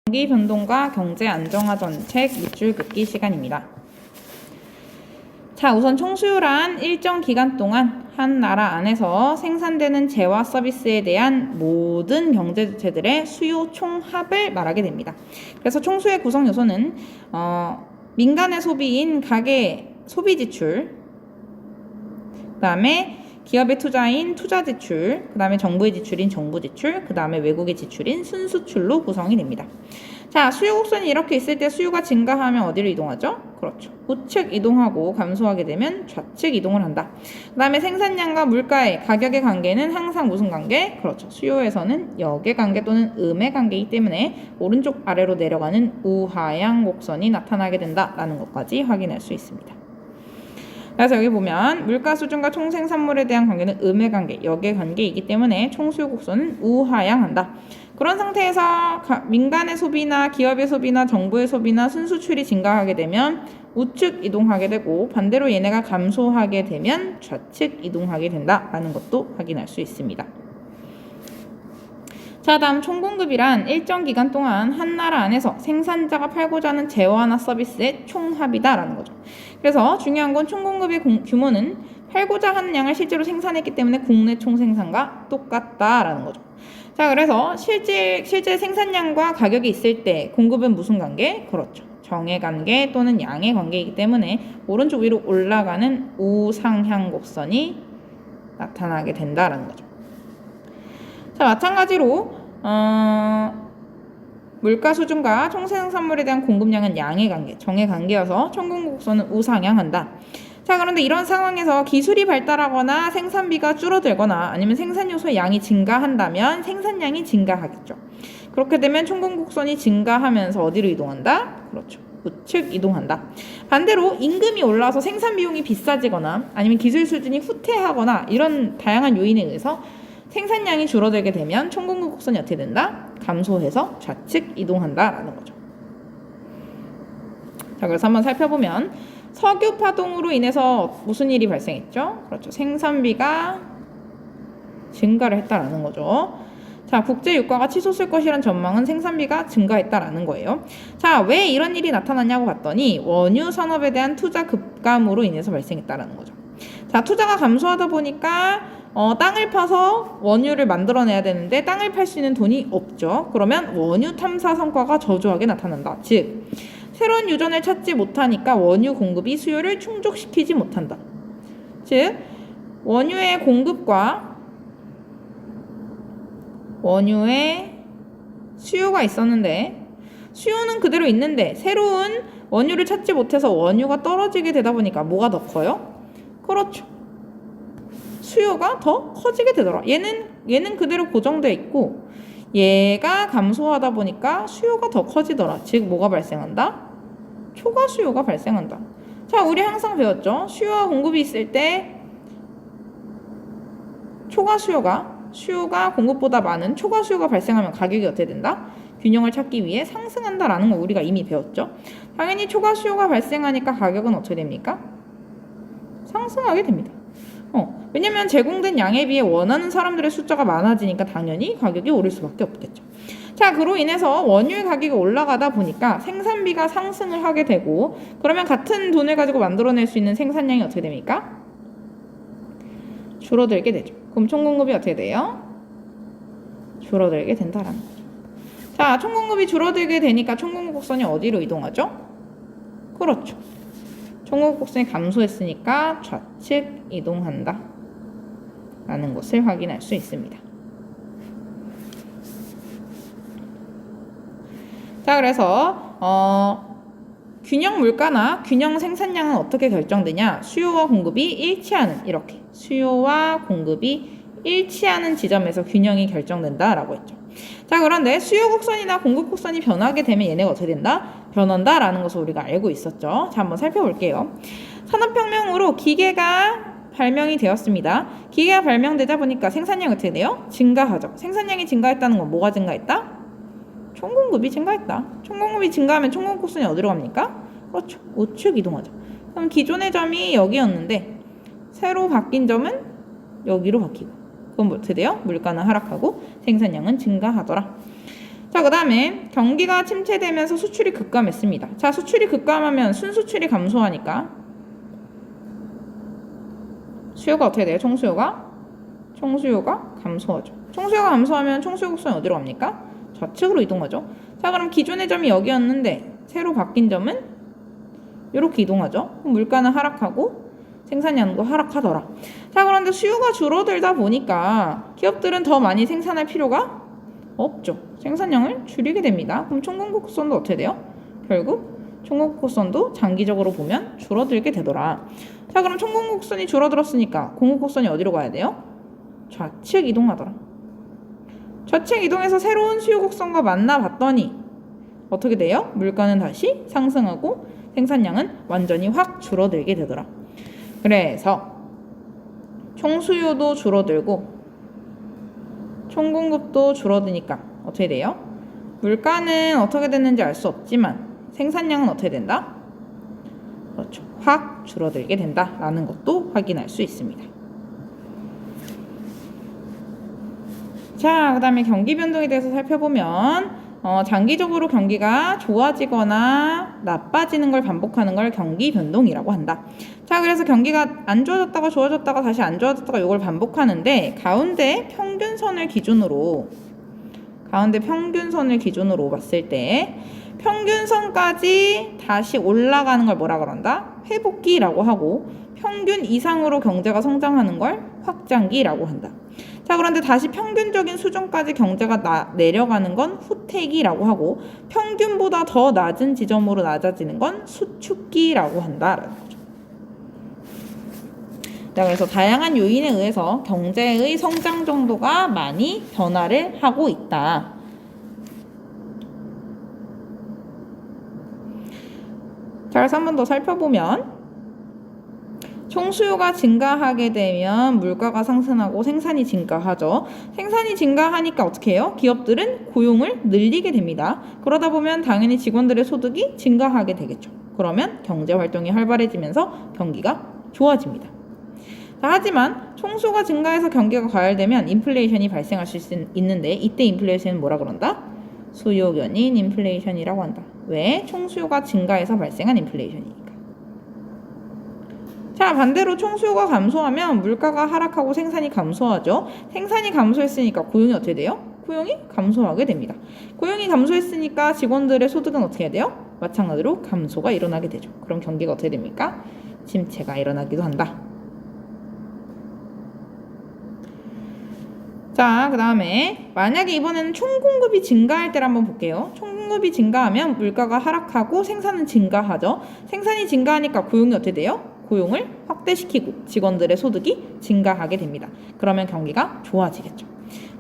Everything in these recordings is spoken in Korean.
경기 변동과 경제 안정화 정책 밑줄 긋기 시간입니다. 자, 우선 총수요란 일정 기간 동안 한 나라 안에서 생산되는 재화 서비스에 대한 모든 경제 주체들의 수요 총합을 말하게 됩니다. 그래서 총수요의 구성 요소는 민간의 소비인 가계 소비 지출, 그 다음에 기업의 투자인 투자 지출, 그 다음에 정부의 지출인 정부 지출, 그 다음에 외국의 지출인 순수출로 구성이 됩니다. 자, 수요 곡선이 이렇게 있을 때 수요가 증가하면 어디로 이동하죠? 그렇죠. 우측 이동하고 감소하게 되면 좌측 이동을 한다. 그 다음에 생산량과 물가의 가격의 관계는 항상 무슨 관계? 그렇죠. 수요에서는 역의 관계 또는 음의 관계이기 때문에 오른쪽 아래로 내려가는 우하향 곡선이 나타나게 된다라는 것까지 확인할 수 있습니다. 그래서 여기 보면 물가 수준과 총생산물에 대한 관계는 음의 관계, 역의 관계이기 때문에 총수요 곡선은 우하향한다. 그런 상태에서 민간의 소비나 기업의 소비나 정부의 소비나 순수출이 증가하게 되면 우측 이동하게 되고 반대로 얘네가 감소하게 되면 좌측 이동하게 된다라는 것도 확인할 수 있습니다. 자, 다음 총공급이란 일정 기간 동안 한 나라 안에서 생산자가 팔고자 하는 재화나 서비스의 총합이다라는 거죠. 그래서 중요한 건 총공급의 규모는 팔고자 하는 양을 실제로 생산했기 때문에 국내 총생산과 똑같다라는 거죠. 자, 그래서 실제 생산량과 가격이 있을 때 공급은 무슨 관계? 그렇죠. 정의 관계 또는 양의 관계이기 때문에 오른쪽 위로 올라가는 우상향 곡선이 나타나게 된다라는 거죠. 자, 마찬가지로 물가 수준과 총생산물에 대한 공급량은 양의 관계, 정의 관계여서 총공급 곡선은 우상향한다. 자, 그런데 이런 상황에서 기술이 발달하거나 생산비가 줄어들거나 아니면 생산 요소의 양이 증가한다면 생산량이 증가하겠죠. 그렇게 되면 총공급 곡선이 증가하면서 어디로 이동한다? 그렇죠. 우측 이동한다. 반대로 임금이 올라서 생산 비용이 비싸지거나 아니면 기술 수준이 후퇴하거나 이런 다양한 요인에 의해서 생산량이 줄어들게 되면 총공급 곡선이 어떻게 된다? 감소해서 좌측 이동한다라는 거죠. 자, 그래서 한번 살펴보면 석유 파동으로 인해서 무슨 일이 발생했죠? 그렇죠. 생산비가 증가를 했다라는 거죠. 자, 국제 유가가 치솟을 것이라는 전망은 생산비가 증가했다라는 거예요. 자, 왜 이런 일이 나타났냐고 봤더니 원유 산업에 대한 투자 급감으로 인해서 발생했다라는 거죠. 자, 투자가 감소하다 보니까 땅을 파서 원유를 만들어내야 되는데 땅을 팔 수 있는 돈이 없죠. 그러면 원유 탐사 성과가 저조하게 나타난다. 즉, 새로운 유전을 찾지 못하니까 원유 공급이 수요를 충족시키지 못한다. 즉, 원유의 공급과 원유의 수요가 있었는데 수요는 그대로 있는데 새로운 원유를 찾지 못해서 원유가 떨어지게 되다 보니까 뭐가 더 커요? 그렇죠. 수요가 더 커지게 되더라. 얘는 그대로 고정되어 있고 얘가 감소하다 보니까 수요가 더 커지더라. 즉 뭐가 발생한다? 초과 수요가 발생한다. 자, 우리 항상 배웠죠? 수요와 공급이 있을 때 초과 수요가 공급보다 많은 초과 수요가 발생하면 가격이 어떻게 된다? 균형을 찾기 위해 상승한다라는 거 우리가 이미 배웠죠? 당연히 초과 수요가 발생하니까 가격은 어떻게 됩니까? 상승하게 됩니다. 왜냐면 제공된 양에 비해 원하는 사람들의 숫자가 많아지니까 당연히 가격이 오를 수밖에 없겠죠. 자, 그로 인해서 원유의 가격이 올라가다 보니까 생산비가 상승을 하게 되고 그러면 같은 돈을 가지고 만들어낼 수 있는 생산량이 어떻게 됩니까? 줄어들게 되죠. 그럼 총공급이 어떻게 돼요? 줄어들게 된다라는 거죠. 자, 총공급이 줄어들게 되니까 총공급 곡선이 어디로 이동하죠? 그렇죠. 총공급 곡선이 감소했으니까 좌측 이동한다 라는 것을 확인할 수 있습니다. 자, 그래서 균형 물가나 균형 생산량은 어떻게 결정되냐? 수요와 공급이 일치하는 이렇게 수요와 공급이 일치하는 지점에서 균형이 결정된다라고 했죠. 자, 그런데 수요 곡선이나 공급 곡선이 변하게 되면 얘네가 어떻게 된다? 변한다라는 것을 우리가 알고 있었죠. 자, 한번 살펴볼게요. 산업혁명으로 기계가 발명이 되었습니다. 기계가 발명되다 보니까 생산량이 어떻게 돼요? 증가하죠. 생산량이 증가했다는 건 뭐가 증가했다? 총공급이 증가했다. 총공급이 증가하면 총공급 곡선이 어디로 갑니까? 그렇죠. 우측 이동하죠. 그럼 기존의 점이 여기였는데 새로 바뀐 점은 여기로 바뀌고 그럼 어떻게 돼요? 물가는 하락하고 생산량은 증가하더라. 자, 그 다음에 경기가 침체되면서 수출이 급감했습니다. 자, 수출이 급감하면 순수출이 감소하니까 수요가 어떻게 돼요? 총수요가 감소하죠. 총수요가 감소하면 총수요 곡선이 어디로 갑니까? 좌측으로 이동하죠. 자, 그럼 기존의 점이 여기였는데 새로 바뀐 점은 이렇게 이동하죠. 그럼 물가는 하락하고 생산량도 하락하더라. 자, 그런데 수요가 줄어들다 보니까 기업들은 더 많이 생산할 필요가 없죠. 생산량을 줄이게 됩니다. 그럼 총공급 곡선도 어떻게 돼요? 결국 총공급 곡선도 장기적으로 보면 줄어들게 되더라. 자, 그럼 총공급 곡선이 줄어들었으니까 공급 곡선이 어디로 가야 돼요? 좌측 이동하더라. 좌측 이동해서 새로운 수요 곡선과 만나봤더니 어떻게 돼요? 물가는 다시 상승하고 생산량은 완전히 확 줄어들게 되더라. 그래서 총수요도 줄어들고 총공급도 줄어드니까 어떻게 돼요? 물가는 어떻게 됐는지 알 수 없지만 생산량은 어떻게 된다? 그렇죠. 확 줄어들게 된다라는 것도 확인할 수 있습니다. 자, 그 다음에 경기 변동에 대해서 살펴보면 장기적으로 경기가 좋아지거나 나빠지는 걸 반복하는 걸 경기 변동이라고 한다. 자, 그래서 경기가 안 좋아졌다가 좋아졌다가 다시 안 좋아졌다가 이걸 반복하는데 가운데 평균선을 기준으로 봤을 때 평균선까지 다시 올라가는 걸 뭐라 그런다? 회복기라고 하고 평균 이상으로 경제가 성장하는 걸 확장기라고 한다. 자, 그런데 다시 평균적인 수준까지 경제가 내려가는 건 후퇴기라고 하고 평균보다 더 낮은 지점으로 낮아지는 건 수축기라고 한다라는 거죠. 자, 그래서 다양한 요인에 의해서 경제의 성장 정도가 많이 변화를 하고 있다. 자, 그래서 한 번 더 살펴보면 총수요가 증가하게 되면 물가가 상승하고 생산이 증가하죠. 생산이 증가하니까 어떻게 해요? 기업들은 고용을 늘리게 됩니다. 그러다 보면 당연히 직원들의 소득이 증가하게 되겠죠. 그러면 경제활동이 활발해지면서 경기가 좋아집니다. 자, 하지만 총수요가 증가해서 경기가 과열되면 인플레이션이 발생할 수 있는데 이때 인플레이션은 뭐라 그런다? 수요 견인 인플레이션이라고 한다. 왜? 총수요가 증가해서 발생한 인플레이션이니까. 자, 반대로 총수요가 감소하면 물가가 하락하고 생산이 감소하죠. 생산이 감소했으니까 고용이 어떻게 돼요? 고용이 감소하게 됩니다. 고용이 감소했으니까 직원들의 소득은 어떻게 해야 돼요? 마찬가지로 감소가 일어나게 되죠. 그럼 경기가 어떻게 됩니까? 침체가 일어나기도 한다. 자, 그 다음에 만약에 이번에는 총공급이 증가할 때를 한번 볼게요. 총공급이 증가하면 물가가 하락하고 생산은 증가하죠. 생산이 증가하니까 고용이 어떻게 돼요? 고용을 확대시키고 직원들의 소득이 증가하게 됩니다. 그러면 경기가 좋아지겠죠.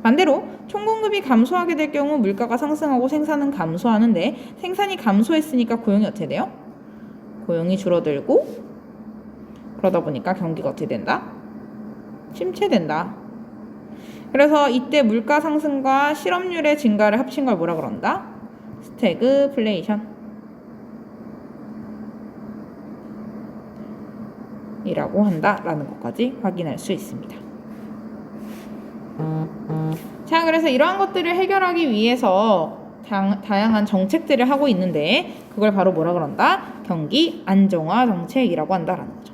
반대로 총공급이 감소하게 될 경우 물가가 상승하고 생산은 감소하는데 생산이 감소했으니까 고용이 어떻게 돼요? 고용이 줄어들고 그러다 보니까 경기가 어떻게 된다? 침체된다. 그래서 이때 물가 상승과 실업률의 증가를 합친 걸 뭐라 그런다? 스태그플레이션 이라고 한다라는 것까지 확인할 수 있습니다. 자, 그래서 이러한 것들을 해결하기 위해서 다양한 정책들을 하고 있는데 그걸 바로 뭐라 그런다? 경기 안정화 정책이라고 한다라는 거죠.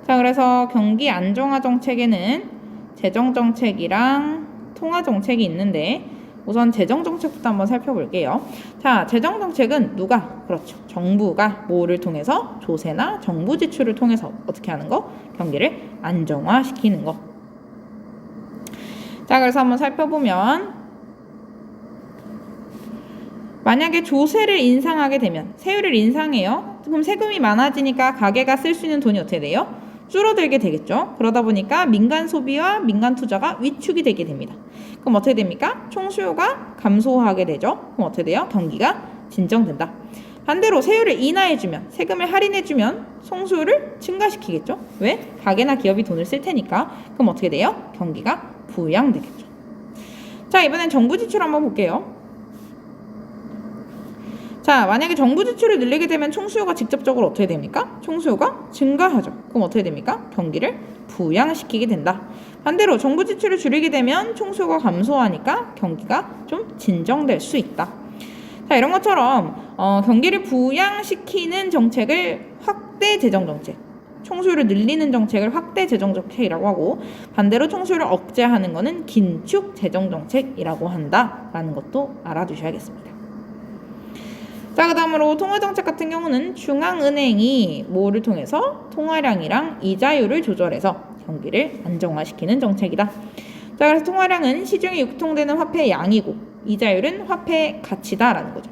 자, 그래서 경기 안정화 정책에는 재정 정책이랑 통화 정책이 있는데 우선 재정 정책부터 한번 살펴볼게요. 자, 재정 정책은 누가? 그렇죠. 정부가 뭐를 통해서? 조세나 정부 지출을 통해서 어떻게 하는 거? 경기를 안정화시키는 거. 자, 그래서 한번 살펴보면 만약에 조세를 인상하게 되면 세율을 인상해요. 그럼 세금이 많아지니까 가게가 쓸 수 있는 돈이 어떻게 돼요? 줄어들게 되겠죠. 그러다 보니까 민간 소비와 민간 투자가 위축이 되게 됩니다. 그럼 어떻게 됩니까? 총수요가 감소하게 되죠. 그럼 어떻게 돼요? 경기가 진정된다. 반대로 세율을 인하해주면, 세금을 할인해주면 총수요를 증가시키겠죠. 왜? 가게나 기업이 돈을 쓸 테니까. 그럼 어떻게 돼요? 경기가 부양되겠죠. 자, 이번엔 정부 지출 한번 볼게요. 자, 만약에 정부 지출을 늘리게 되면 총수요가 직접적으로 어떻게 됩니까? 총수요가 증가하죠. 그럼 어떻게 됩니까? 경기를 부양시키게 된다. 반대로 정부 지출을 줄이게 되면 총수요가 감소하니까 경기가 좀 진정될 수 있다. 자, 이런 것처럼 경기를 부양시키는 정책을 확대 재정 정책, 총수요를 늘리는 정책을 확대 재정 정책이라고 하고, 반대로 총수요를 억제하는 것은 긴축 재정 정책이라고 한다라는 것도 알아두셔야겠습니다. 자, 그 다음으로 통화정책 같은 경우는 중앙은행이 뭐를 통해서 통화량이랑 이자율을 조절해서 경기를 안정화시키는 정책이다. 자, 그래서 통화량은 시중에 유통되는 화폐의 양이고 이자율은 화폐의 가치다라는 거죠.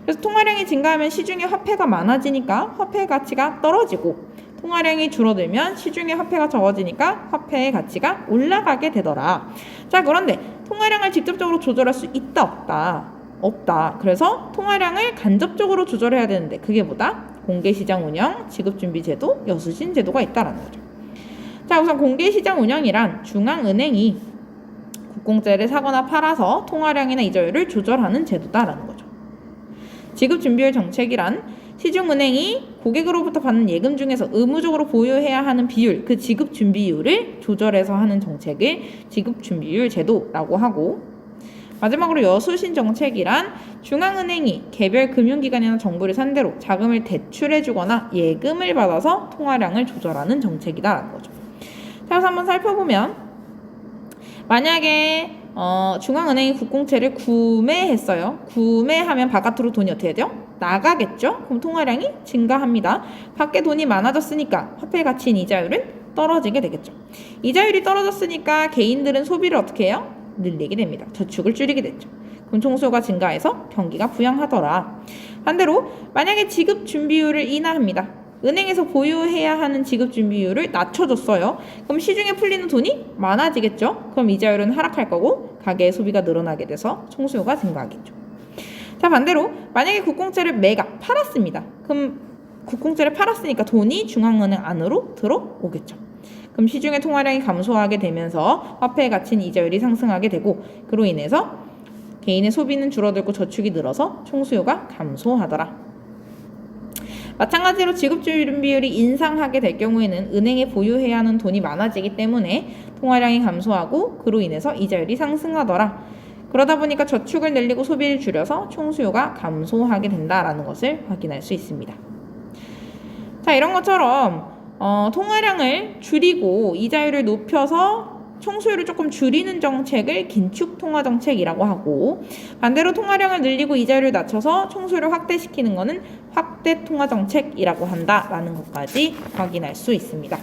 그래서 통화량이 증가하면 시중에 화폐가 많아지니까 화폐의 가치가 떨어지고, 통화량이 줄어들면 시중에 화폐가 적어지니까 화폐의 가치가 올라가게 되더라. 자, 그런데 통화량을 직접적으로 조절할 수 있다 없다? 없다. 그래서 통화량을 간접적으로 조절해야 되는데 그게 뭐다? 공개시장 운영, 지급준비제도, 여수신 제도가 있다라는 거죠. 자, 우선 공개시장 운영이란 중앙은행이 국공채를 사거나 팔아서 통화량이나 이자율을 조절하는 제도다라는 거죠. 지급준비율 정책이란 시중은행이 고객으로부터 받는 예금 중에서 의무적으로 보유해야 하는 비율, 그 지급준비율을 조절해서 하는 정책을 지급준비율 제도라고 하고, 마지막으로 여수신 정책이란 중앙은행이 개별 금융기관이나 정부를 상대로 자금을 대출해주거나 예금을 받아서 통화량을 조절하는 정책이다라는 거죠. 자, 그래서 한번 살펴보면, 만약에 중앙은행이 국공채를 구매했어요. 구매하면 바깥으로 돈이 어떻게 돼요? 나가겠죠? 그럼 통화량이 증가합니다. 밖에 돈이 많아졌으니까 화폐 가치인 이자율은 떨어지게 되겠죠. 이자율이 떨어졌으니까 개인들은 소비를 어떻게 해요? 늘리게 됩니다. 저축을 줄이게 됐죠. 그럼 총수요가 증가해서 경기가 부양하더라. 반대로 만약에 지급 준비율을 인하합니다. 은행에서 보유해야 하는 지급 준비율을 낮춰줬어요. 그럼 시중에 풀리는 돈이 많아지겠죠. 그럼 이자율은 하락할 거고 가계의 소비가 늘어나게 돼서 총수요가 증가하겠죠. 자, 반대로 만약에 국공채를 매각 팔았습니다. 그럼 국공채를 팔았으니까 돈이 중앙은행 안으로 들어오겠죠. 그럼 시중의 통화량이 감소하게 되면서 화폐의 가치인 이자율이 상승하게 되고, 그로 인해서 개인의 소비는 줄어들고 저축이 늘어서 총수요가 감소하더라. 마찬가지로 지급준비율이 인상하게 될 경우에는 은행에 보유해야 하는 돈이 많아지기 때문에 통화량이 감소하고 그로 인해서 이자율이 상승하더라. 그러다 보니까 저축을 늘리고 소비를 줄여서 총수요가 감소하게 된다라는 것을 확인할 수 있습니다. 자, 이런 것처럼 통화량을 줄이고 이자율을 높여서 총수요를 조금 줄이는 정책을 긴축 통화 정책이라고 하고, 반대로 통화량을 늘리고 이자율을 낮춰서 총수요를 확대시키는 것은 확대 통화 정책이라고 한다라는 것까지 확인할 수 있습니다.